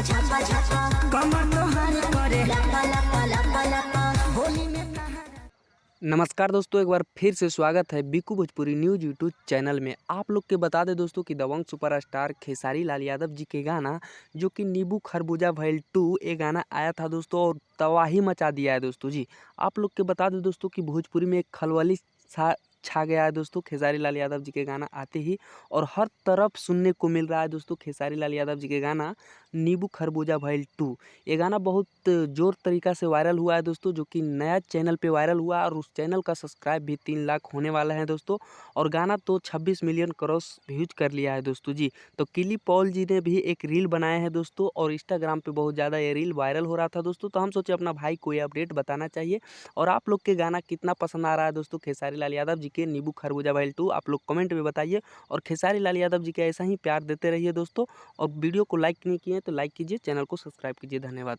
छापा छापा कमर तोहार करे लपा लपा लपा लपा होली में नमस्कार दोस्तों, एक बार फिर से स्वागत है Biku Bhojpuri news YouTube channel में। आप लोग के बता दें दोस्तों कि दबंग सुपरस्टार खेसारी लाल यादव जी के गाना जो कि नींबू खरबूजा भइल 2 ये गाना आया था दोस्तों और तबाही मचा दिया है दोस्तों जी। आप लोग के बता दें दोस्तों कि भोजपुरी में एक खलबली छा गया है दोस्तों खेसारी लाल यादव जी के गाना आते ही, और हर तरफ सुनने को मिल रहा है दोस्तों खेसारी लाल यादव जी के गाना नींबू खरबूजा भइल 2। ये गाना बहुत जोर तरीका से वायरल हुआ है दोस्तों, जो कि नया चैनल पे वायरल हुआ और उस चैनल का सब्सक्राइब भी 3 लाख होने वाला है दोस्तों। और गाना तो 26 मिलियन क्रॉस व्यूज कर लिया है दोस्तों जी। तो किली पॉल जी ने भी एक रील बनाया है दोस्तों, और इंस्टाग्राम पे बहुत ज़्यादा ये रील वायरल हो रहा था दोस्तों। तो हम सोचे अपना भाई को ये अपडेट बताना चाहिए। और आप लोग के गाना कितना पसंद आ रहा है दोस्तों खेसारी लाल यादव जी के नींबू खरबूजा भइल 2, आप लोग कमेंट में बताइए। और खेसारी लाल यादव जी के ऐसा ही प्यार देते रहिए दोस्तों। और वीडियो को लाइक नहीं किए तो लाइक कीजिए, चैनल को सब्सक्राइब कीजिए। धन्यवाद।